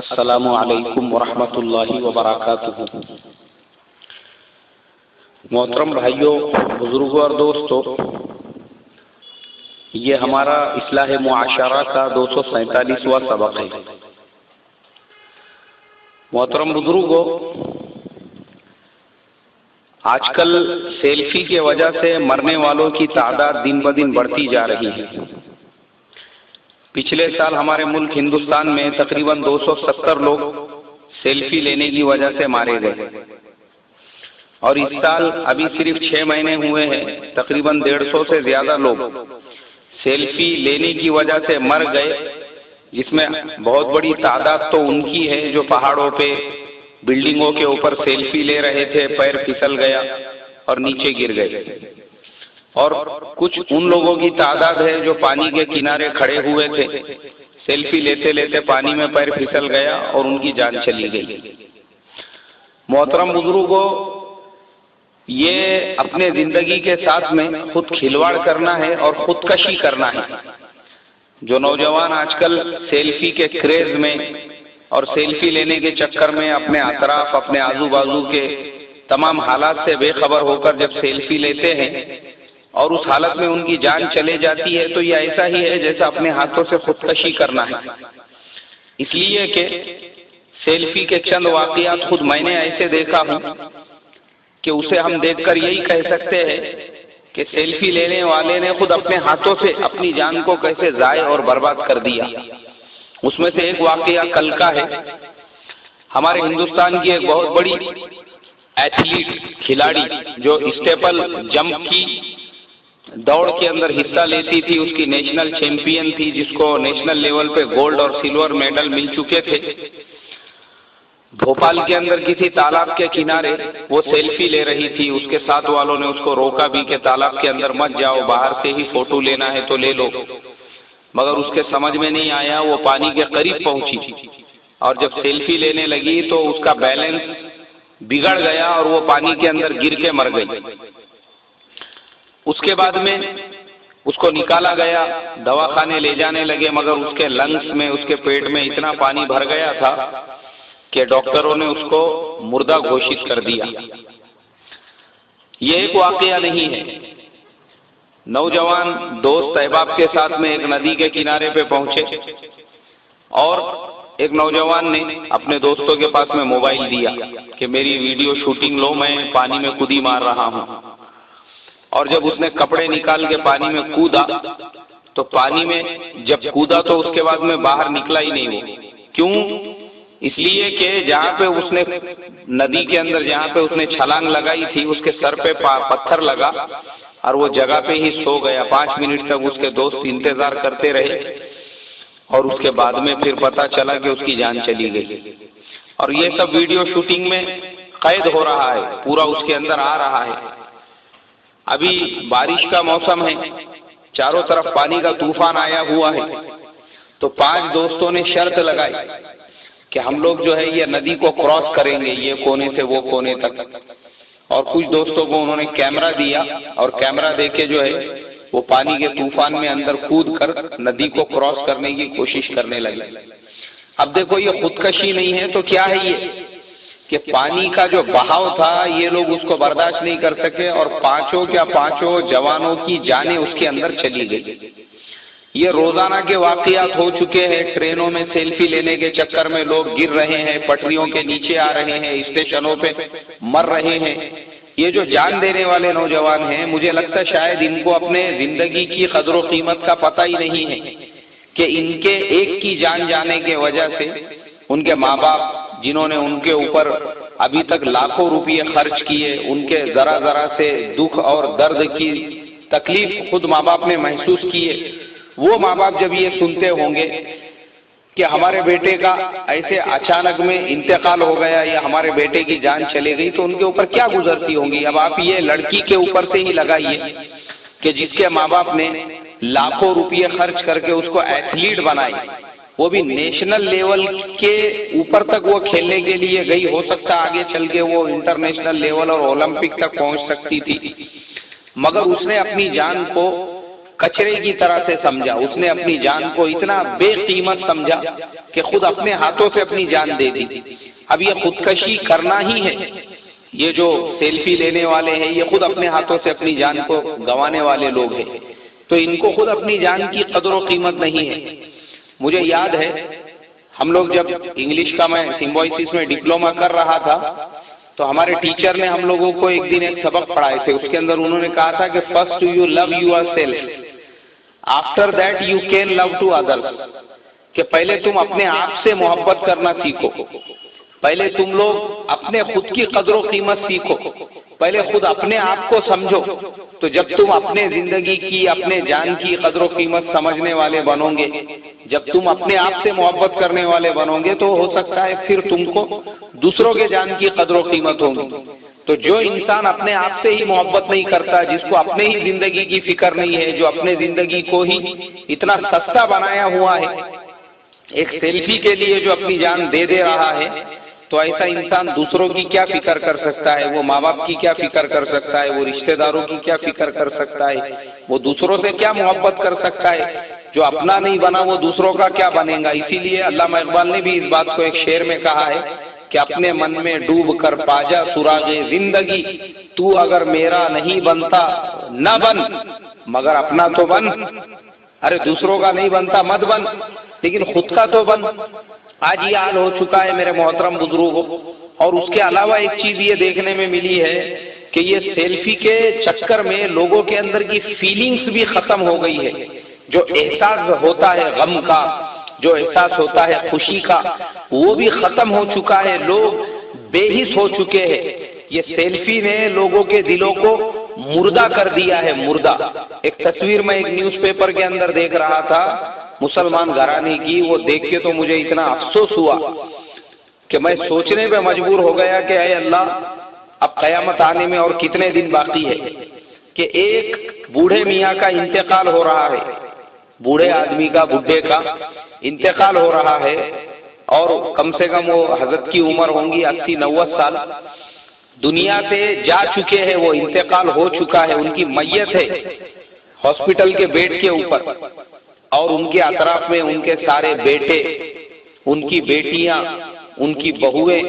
السلام علیکم ورحمۃ اللہ وبرکاتہ۔ محترم بھائیوں، بزرگوں اور دوستوں، یہ ہمارا اصلاح معاشرہ کا 247واں سبق ہے۔ محترم بزرگوں، آج کل سیلفی کی وجہ سے مرنے والوں کی تعداد دن بدن بڑھتی جا رہی ہے۔ پچھلے سال ہمارے ملک ہندوستان میں تقریباً 270 لوگ سیلفی لینے کی وجہ سے مارے گئے، اور اس سال ابھی صرف 6 مہینے ہوئے ہیں، تقریباً 150 سے زیادہ لوگ سیلفی لینے کی وجہ سے مر گئے، جس میں بہت بڑی تعداد تو ان کی ہے جو پہاڑوں پہ بلڈنگوں کے اوپر سیلفی لے رہے تھے، پیر پھسل گیا اور نیچے گر گئے، اور کچھ ان لوگوں کی تعداد ہے جو پانی کے کنارے کھڑے ہوئے تھے، سیلفی لیتے لیتے پانی میں پیر پھسل گیا اور ان کی جان چلی گئی۔ محترم بزرگوں، یہ اپنے زندگی کے ساتھ میں خود کھلواڑ کرنا ہے اور خودکشی کرنا ہے۔ جو نوجوان آج کل سیلفی کے کریز میں اور سیلفی لینے کے چکر میں اپنے اطراف، اپنے آزو بازو کے تمام حالات سے بے خبر ہو کر جب سیلفی لیتے ہیں اور اس حالت میں ان کی جان چلے جاتی ہے، تو یہ ایسا ہی ہے جیسا اپنے ہاتھوں سے خودکشی کرنا ہے۔ اس لیے کہ سیلفی کے چند واقعات خود میں نے ایسے دیکھا ہوں کہ اسے ہم دیکھ کر یہی کہہ سکتے ہیں کہ سیلفی لینے والے نے خود اپنے ہاتھوں سے اپنی جان کو کیسے ضائع اور برباد کر دیا۔ اس میں سے ایک واقعہ کل کا ہے۔ ہمارے ہندوستان کی ایک بہت بڑی ایتھلیٹ، کھلاڑی، جو اسٹیپل جمپ کی دوڑ کے اندر حصہ لیتی تھی، اس کی نیشنل چیمپئن تھی، جس کو نیشنل لیول پہ گولڈ اور سلور میڈل مل چکے تھے۔ بھوپال کے اندر کسی تالاب کے کنارے وہ سیلفی لے رہی تھی، اس کے ساتھ والوں نے اس کو روکا بھی کہ تالاب کے اندر مت جاؤ، باہر سے ہی فوٹو لینا ہے تو لے لو، مگر اس کے سمجھ میں نہیں آیا۔ وہ پانی کے قریب پہنچی اور جب سیلفی لینے لگی تو اس کا بیلنس بگڑ گیا اور وہ پانی کے اندر گر کے مر گئی۔ اس کے بعد میں اس کو نکالا گیا، دواخانے لے جانے لگے، مگر اس کے لنگس میں، اس کے پیٹ میں اتنا پانی بھر گیا تھا کہ ڈاکٹروں نے اس کو مردہ گھوشت کر دیا۔ یہ ایک واقعہ نہیں ہے۔ نوجوان دوست احباب کے ساتھ میں ایک ندی کے کنارے پہ پہنچے اور ایک نوجوان نے اپنے دوستوں کے پاس میں موبائل دیا کہ میری ویڈیو شوٹنگ لو، میں پانی میں کودی مار رہا ہوں۔ اور جب اس نے کپڑے نکال کے پانی میں کودا تو پانی میں جب کودا تو اس کے بعد میں باہر نکلا ہی نہیں۔ وہ کیوں؟ اس لیے کہ جہاں پہ اس نے ندی کے اندر جہاں پہ اس نے چھلانگ لگائی تھی، اس کے سر پہ پتھر لگا اور وہ جگہ پہ ہی سو گیا۔ 5 منٹ تک اس کے دوست انتظار کرتے رہے اور اس کے بعد میں پھر پتا چلا کہ اس کی جان چلی گئی۔ اور یہ سب ویڈیو شوٹنگ میں قید ہو رہا ہے، پورا اس کے اندر آ رہا ہے۔ ابھی بارش کا موسم ہے، چاروں طرف پانی کا طوفان آیا ہوا ہے، تو 5 دوستوں نے شرط لگائی کہ ہم لوگ جو ہے یہ ندی کو کراس کریں گے، یہ کونے سے وہ کونے تک۔ اور کچھ دوستوں کو انہوں نے کیمرہ دیا اور کیمرہ دے کے جو ہے وہ پانی کے طوفان میں اندر کود کر ندی کو کراس کرنے کی کوشش کرنے لگے۔ اب دیکھو، یہ خودکشی نہیں ہے تو کیا ہے یہ کہ پانی کا جو بہاؤ تھا یہ لوگ اس کو برداشت نہیں کر سکے اور 5 جوانوں کی جانیں اس کے اندر چلی گئی۔ یہ روزانہ کے واقعات ہو چکے ہیں۔ ٹرینوں میں سیلفی لینے کے چکر میں لوگ گر رہے ہیں، پٹریوں کے نیچے آ رہے ہیں، اسٹیشنوں پہ مر رہے ہیں۔ یہ جو جان دینے والے نوجوان ہیں، مجھے لگتا ہے شاید ان کو اپنے زندگی کی قدر و قیمت کا پتہ ہی نہیں ہے کہ ان کے ایک کی جان جانے کی وجہ سے ان کے ماں باپ، جنہوں نے ان کے اوپر ابھی تک لاکھوں روپے خرچ کیے، ان کے ذرا ذرا سے دکھ اور درد کی تکلیف خود ماں باپ نے محسوس کیے، وہ ماں باپ جب یہ سنتے ہوں گے کہ ہمارے بیٹے کا ایسے اچانک میں انتقال ہو گیا یا ہمارے بیٹے کی جان چلے گئی، تو ان کے اوپر کیا گزرتی ہوں گی۔ اب آپ یہ لڑکی کے اوپر سے ہی لگائیے کہ جس کے ماں باپ نے لاکھوں روپے خرچ کر کے اس کو ایتھلیٹ بنائی، وہ بھی نیشنل لیول کے اوپر تک وہ کھیلنے کے لیے گئی، ہو سکتا آگے چل کے وہ انٹرنیشنل لیول اور اولمپک تک پہنچ سکتی تھی، مگر اس نے اپنی جان کو کچرے کی طرح سے سمجھا، اس نے اپنی جان کو اتنا بے قیمت سمجھا کہ خود اپنے ہاتھوں سے اپنی جان دے دی۔ اب یہ خودکشی کرنا ہی ہے، یہ جو سیلفی لینے والے ہیں یہ خود اپنے ہاتھوں سے اپنی جان کو گنوانے والے لوگ ہیں، تو ان کو خود اپنی جان کی قدر و قیمت نہیں ہے۔ مجھے یاد ہے ہم لوگ جب انگلش کا میں سمبوائسس میں ڈپلوما کر رہا تھا تو ہمارے ٹیچر نے ہم لوگوں کو ایک دن ایک سبق پڑھائے تھے، اس کے اندر انہوں نے کہا تھا کہ first you love yourself, after that you can love to others, کہ پہلے تم اپنے آپ سے محبت کرنا سیکھو، پہلے تم لوگ اپنے خود کی قدر و قیمت سیکھو، پہلے خود اپنے آپ کو سمجھو، تو جب تم اپنے زندگی کی اپنے جان کی قدر و قیمت سمجھنے والے بنو گے، جب تم اپنے آپ سے محبت کرنے والے بنو گے تو ہو سکتا ہے پھر تم کو دوسروں کے جان کی قدر و قیمت ہوگی۔ تو جو انسان اپنے آپ سے ہی محبت نہیں کرتا، جس کو اپنے ہی زندگی کی فکر نہیں ہے، جو اپنے زندگی کو ہی اتنا سستا بنایا ہوا ہے، ایک سیلفی کے لیے جو اپنی جان دے رہا ہے، تو ایسا انسان دوسروں کی کیا فکر کر سکتا ہے؟ وہ ماں باپ کی کیا فکر کر سکتا ہے؟ وہ رشتہ داروں کی کیا فکر کر سکتا ہے؟ وہ دوسروں سے کیا محبت کر سکتا ہے؟ جو اپنا نہیں بنا وہ دوسروں کا کیا بنے گا؟ اسی لیے علامہ اقبال نے بھی اس بات کو ایک شعر میں کہا ہے کہ اپنے من میں ڈوب کر پاجا سراغ زندگی، تو اگر میرا نہیں بنتا نہ بن مگر اپنا تو بن۔ ارے دوسروں کا نہیں بنتا مت بن، لیکن خود کا تو بن۔ آج یہ حال ہو چکا ہے میرے محترم بزرگوں، اور اس کے علاوہ ایک چیز یہ دیکھنے میں ملی ہے کہ یہ سیلفی کے چکر میں لوگوں کے اندر کی فیلنگز بھی ختم ہو گئی ہے۔ جو احساس ہوتا ہے غم کا، جو احساس ہوتا ہے خوشی کا، وہ بھی ختم ہو چکا ہے، لوگ بے حس ہو چکے ہیں۔ یہ سیلفی نے لوگوں کے دلوں کو مردہ کر دیا ہے، مردہ۔ ایک تصویر میں ایک نیوز پیپر کے اندر دیکھ رہا تھا مسلمان گھرانے کی، وہ دیکھ کے تو مجھے اتنا افسوس ہوا کہ میں سوچنے پہ مجبور ہو گیا کہ اے اللہ، اب قیامت آنے میں اور کتنے دن باقی ہے کہ ایک بوڑھے میاں کا انتقال ہو رہا ہے، بوڑھے آدمی کا، بڈھے کا انتقال ہو رہا ہے، اور کم سے کم وہ حضرت کی عمر ہوں گی 80-90 سال، دنیا سے جا چکے ہیں، وہ انتقال ہو چکا ہے، ان کی میت ہے ہاسپٹل کے بیڈ کے اوپر، اور ان کے اطراف میں ان کے سارے بیٹے، ان کی بیٹیاں، ان کی بہویں،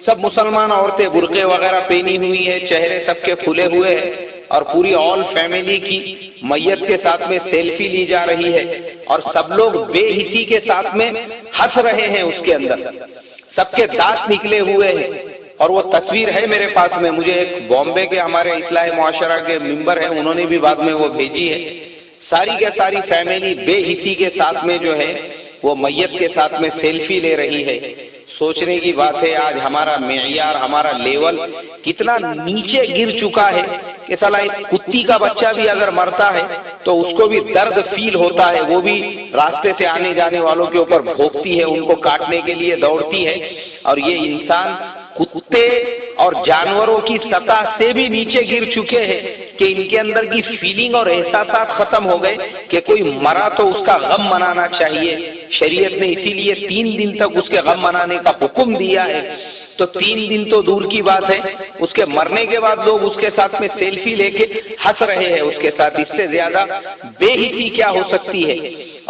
سب مسلمان عورتیں برقعے وغیرہ پہنی ہوئی ہیں، چہرے سب کے کھلے ہوئے ہیں، اور پوری آل فیملی کی میت کے ساتھ میں سیلفی لی جا رہی ہے، اور سب لوگ بے حسی کے ساتھ میں ہنس رہے ہیں، اس کے اندر سب کے دانت نکلے ہوئے ہیں۔ اور وہ تصویر ہے میرے پاس میں، مجھے ایک بامبے کے ہمارے اصلاح معاشرہ کے ممبر ہیں، انہوں نے بھی بعد میں وہ بھیجی ہے۔ ساری کے ساری فیملی بے حسی کے ساتھ میں جو ہے وہ میت کے ساتھ میں سیلفی لے رہی ہے۔ سوچنے کی بات ہے آج ہمارا معیار، ہمارا لیول کتنا نیچے گر چکا ہے کہ سالا ایک کتی کا بچہ بھی اگر مرتا ہے تو اس کو بھی درد فیل ہوتا ہے، وہ بھی راستے سے آنے جانے والوں کے اوپر بھونکتی ہے، ان کو کاٹنے کے لیے دوڑتی ہے، اور یہ انسان کتے اور جانوروں کی سطح سے بھی نیچے گر چکے ہیں کہ ان کے اندر کی فیلنگ اور احساسات ختم ہو گئے کہ کوئی مرا تو اس کا غم منانا چاہیے۔ شریعت نے اسی لیے 3 دن تک اس کے غم منانے کا حکم دیا ہے، تو 3 دن تو دور کی بات ہے، اس کے مرنے کے بعد لوگ اس کے ساتھ میں سیلفی لے کے ہنس رہے ہیں اس کے ساتھ، اس سے زیادہ بے حسی کیا ہو سکتی ہے؟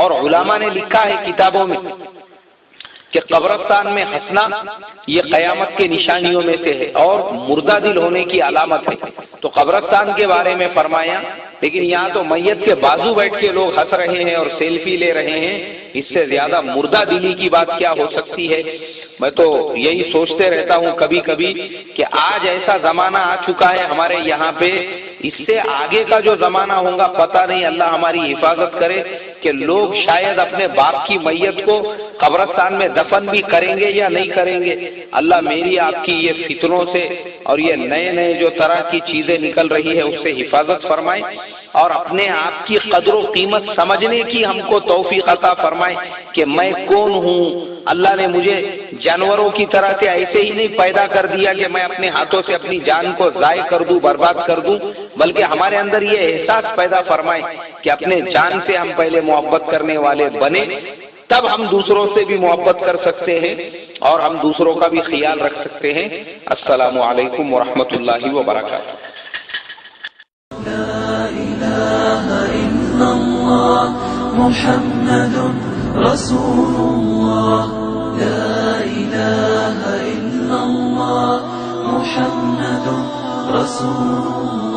اور علماء نے لکھا ہے کتابوں میں کہ قبرستان میں ہنسنا یہ قیامت کے نشانیوں میں سے ہے اور مردہ دل ہونے کی علامت ہے۔ تو قبرستان کے بارے میں فرمایا، لیکن یہاں تو میت کے بازو بیٹھ کے لوگ ہنس رہے ہیں اور سیلفی لے رہے ہیں، اس سے زیادہ مردہ دلی کی بات کیا ہو سکتی ہے؟ میں تو یہی سوچتے رہتا ہوں کبھی کبھی کہ آج ایسا زمانہ آ چکا ہے ہمارے یہاں پہ، اس سے آگے کا جو زمانہ ہوگا پتہ نہیں، اللہ ہماری حفاظت کرے، کہ لوگ شاید اپنے باپ کی میت کو قبرستان میں دفن بھی کریں گے یا نہیں کریں گے۔ اللہ میری آپ کی یہ فتنوں سے اور یہ نئے نئے جو طرح کی چیزیں نکل رہی ہے اس سے حفاظت فرمائے، اور اپنے آپ کی قدر و قیمت سمجھنے کی ہم کو توفیق عطا فرمائے کہ میں کون ہوں۔ اللہ نے مجھے جانوروں کی طرح سے ایسے ہی نہیں پیدا کر دیا کہ میں اپنے ہاتھوں سے اپنی جان کو ضائع کر دوں، برباد کر دوں، بلکہ ہمارے اندر یہ احساس پیدا فرمائے کہ اپنے جان سے ہم پہلے محبت کرنے والے بنے، تب ہم دوسروں سے بھی محبت کر سکتے ہیں اور ہم دوسروں کا بھی خیال رکھ سکتے ہیں۔ السلام علیکم ورحمۃ اللہ وبرکاتہ۔ الله محمد رسول الله لا إله إلا الله محمد رسول الله